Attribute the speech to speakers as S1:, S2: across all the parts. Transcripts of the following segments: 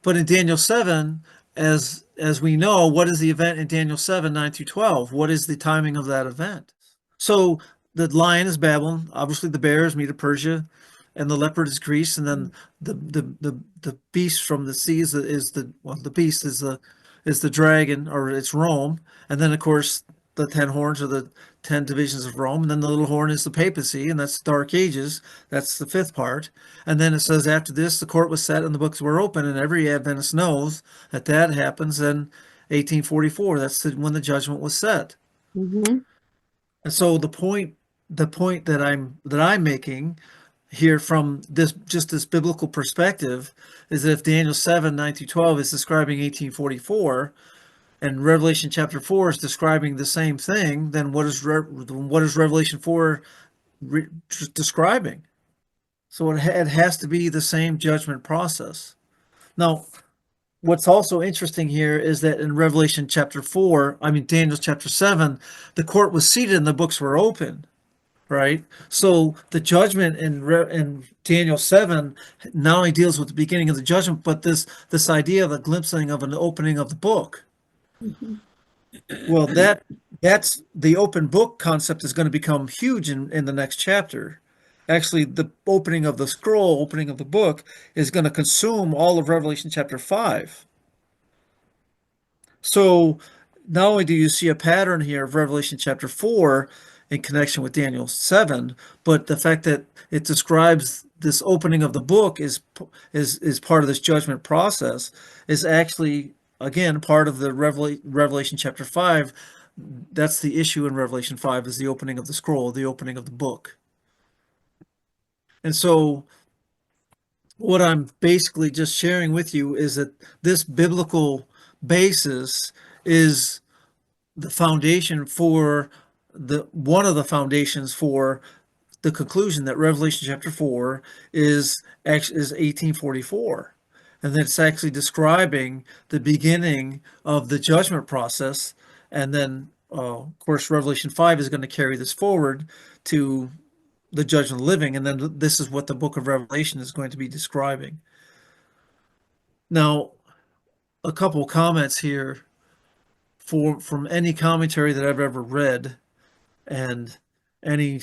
S1: But in Daniel 7, as we know, what is the event in Daniel 7, 9 through 12? What is the timing of that event? So the lion is Babylon, obviously the bear is Medo Persia, and the leopard is Greece, and then the beast from the sea the beast is the dragon, or it's Rome, and then of course the 10 horns are the 10 divisions of Rome, and then the little horn is the papacy, and that's the Dark Ages. That's the fifth part. And then it says after this, the court was set and the books were open, and every Adventist knows that that happens in 1844. That's when the judgment was set.
S2: Mm-hmm.
S1: And so the point that I'm making here from this biblical perspective is that if Daniel 7, 9 through 12 is describing 1844, and Revelation chapter 4 is describing the same thing, then what is Revelation 4 describing? So it has to be the same judgment process. Now, what's also interesting here is that in Revelation chapter 4, I mean Daniel chapter 7, the court was seated and the books were open, right? So the judgment in Daniel 7 not only deals with the beginning of the judgment, but this idea of a glimpsing of an opening of the book.
S2: Mm-hmm.
S1: Well, that's the open book concept is going to become huge in the next chapter. Actually, the opening of the scroll, opening of the book, is going to consume all of Revelation chapter 5. So not only do you see a pattern here of Revelation chapter 4 in connection with Daniel 7, but the fact that it describes this opening of the book is part of this judgment process is actually again part of the Revelation chapter 5. That's the issue in Revelation 5 is the opening of the scroll, the opening of the book. And so what I'm basically just sharing with you is that this biblical basis is the foundation for one of the foundations for the conclusion that Revelation chapter 4 is 1844, and that's actually describing the beginning of the judgment process. And then of course Revelation 5 is going to carry this forward to the judgment of the living, and then this is what the book of Revelation is going to be describing. Now, a couple comments here from any commentary that I've ever read, and any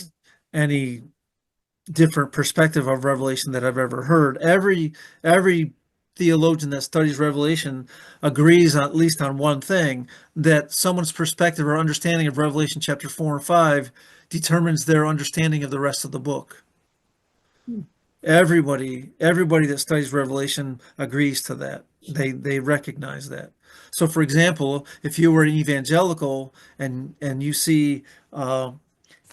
S1: any different perspective of Revelation that I've ever heard. Every theologian that studies Revelation agrees at least on one thing, that someone's perspective or understanding of Revelation chapter 4 and 5 determines their understanding of the rest of the book. Everybody that studies Revelation agrees to that. They recognize that. So for example, if you were an evangelical and you see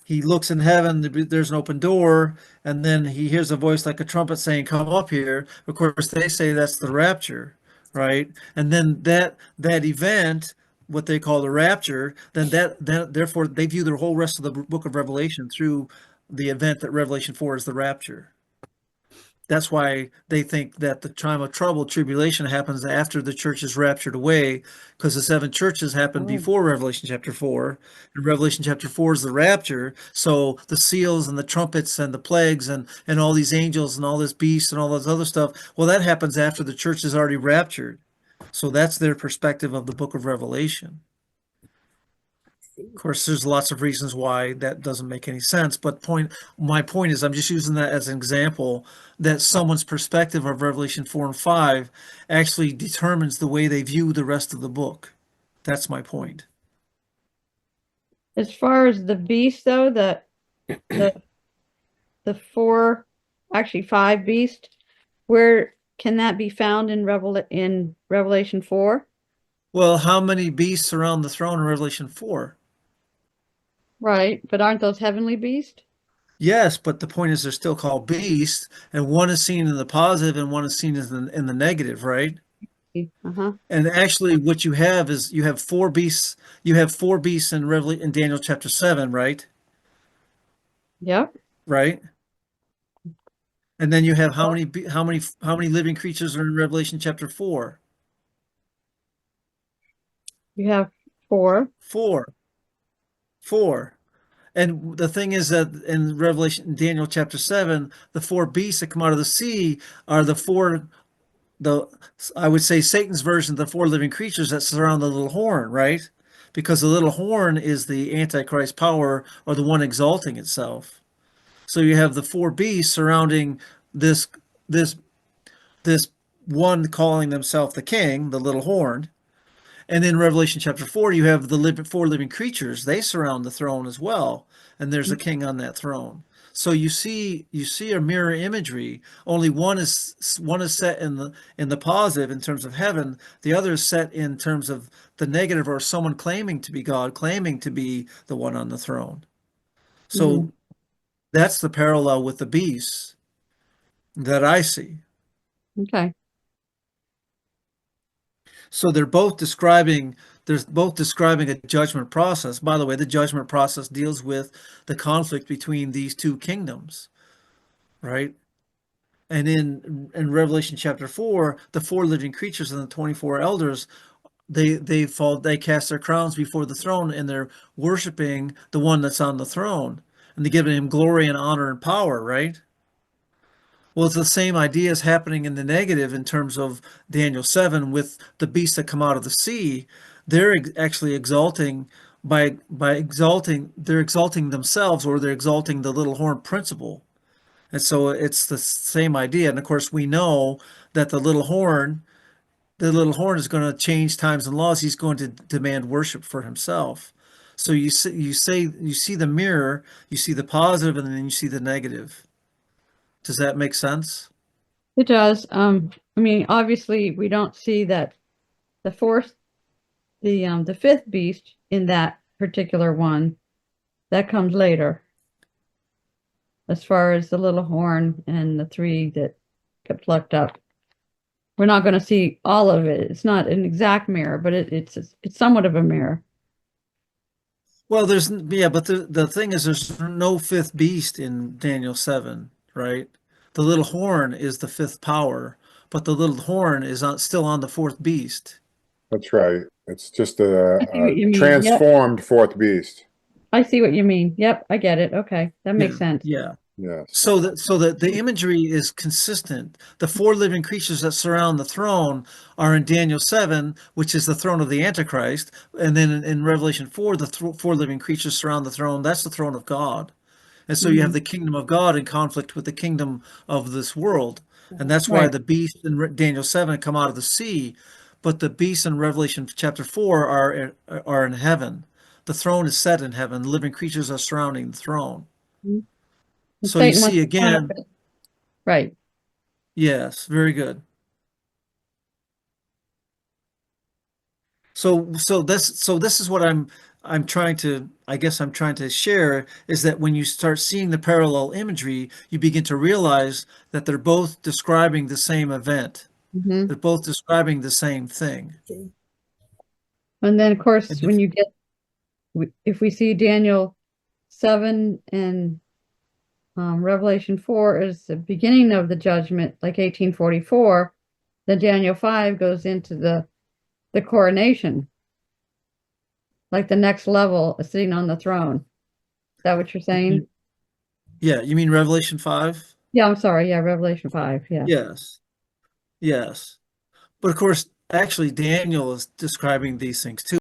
S1: he looks in heaven, there's an open door, and then he hears a voice like a trumpet saying, "Come up here." Of course, they say that's the rapture, right? And then that event, what they call the rapture, then that therefore they view the whole rest of the book of Revelation through the event that Revelation 4 is the rapture. That's why they think that the time of trouble, tribulation, happens after the church is raptured away, because the seven churches happened
S2: Oh.
S1: before Revelation chapter 4. And Revelation chapter 4 is the rapture. So the seals and the trumpets and the plagues and all these angels and all this beast and all this other stuff, well, that happens after the church is already raptured. So that's their perspective of the book of Revelation. Of course, there's lots of reasons why that doesn't make any sense, but my point is I'm just using that as an example that someone's perspective of Revelation 4 and 5 actually determines the way they view the rest of the book. That's my point.
S2: As far as the beast, though, the the four, actually five beasts, where can that be found in Revelation 4?
S1: Well, how many beasts are on the throne in Revelation 4?
S2: Right, but aren't those heavenly beasts?
S1: Yes, but the point is they're still called beasts, and one is seen in the positive and one is seen in the negative, right?
S2: Uh-huh.
S1: And actually, what you have is you have four beasts. You have four beasts in Daniel chapter 7, right?
S2: Yep.
S1: Right. And then you have how many living creatures are in Revelation chapter 4?
S2: You have four.
S1: Four. Four. And the thing is that in Daniel chapter 7, the four beasts that come out of the sea are the four the I would say Satan's version of the four living creatures that surround the little horn, right? Because the little horn is the Antichrist power or the one exalting itself. So you have the four beasts surrounding this this this one calling themselves the king, the little horn. And then Revelation chapter 4, you have the four living creatures. They surround the throne as well, and there's a king on that throne. So you see a mirror imagery. Only one is set in the positive in terms of heaven. The other is set in terms of the negative, or someone claiming to be God, claiming to be the one on the throne.
S2: Mhm.
S1: So that's the parallel with the beasts that I see.
S2: Okay.
S1: So they're both describing a judgment process. By the way, the judgment process deals with the conflict between these two kingdoms, right? And in Revelation chapter 4, the four living creatures and the 24 elders, they cast their crowns before the throne, and they're worshiping the one that's on the throne, and they're giving him glory and honor and power, right? Well, it's the same ideas happening in the negative in terms of Daniel 7 with the beasts that come out of the sea. They're actually exalting they're exalting themselves, or they're exalting the little horn principle. And so it's the same idea. And of course, we know that the little horn is going to change times and laws. He's going to demand worship for himself. So you see the mirror, you see the positive, and then you see the negative. Does that make sense?
S2: It does. I mean, obviously, we don't see that the fourth, the fifth beast in that particular one that comes later, as far as the little horn and the three that get plucked up. We're not going to see all of it. It's not an exact mirror, but it's somewhat of a mirror.
S1: Well, but the thing is, there's no fifth beast in Daniel 7, right? The little horn is the fifth power, but the little horn is still on the fourth beast.
S3: That's right. It's just
S2: I see what
S3: a
S2: you mean. Yep.
S3: transformed fourth beast.
S2: I see what you mean. Yep, I get it. Okay, that makes sense.
S1: Yeah.
S3: Yes.
S1: So that the imagery is consistent. The four living creatures that surround the throne are in Daniel 7, which is the throne of the Antichrist, and then in Revelation 4, the four living creatures surround the throne. That's the throne of God. And so you have
S2: Mhm.
S1: the kingdom of God in conflict with the kingdom of this world. And that's why
S2: Right.
S1: the beasts in Daniel 7 come out of the sea, but the beasts in Revelation chapter 4 are in heaven. The throne is set in heaven. The living creatures are surrounding the throne.
S2: Mhm. And
S1: So you
S2: Satan wants
S1: see
S2: to
S1: again,
S2: counterfeit. Right.
S1: yes, very good. So this is what I'm trying to I guess I'm trying to share, is that when you start seeing the parallel imagery, you begin to realize that they're both describing the same event.
S2: Hmm.
S1: They're both describing the same thing.
S2: And then, of
S1: And
S2: course,
S1: if-
S2: when you get, if we see Daniel 7 and Revelation 4 is the beginning of the judgment, like 1844, then Daniel 5 goes into the coronation, like the next level, sitting on the throne. Is that what you're saying?
S1: Yeah, you mean Revelation 5?
S2: Yeah, I'm sorry. Yeah, Revelation 5. Yeah.
S1: Yes. Yes. But of course, actually Daniel is describing these things too.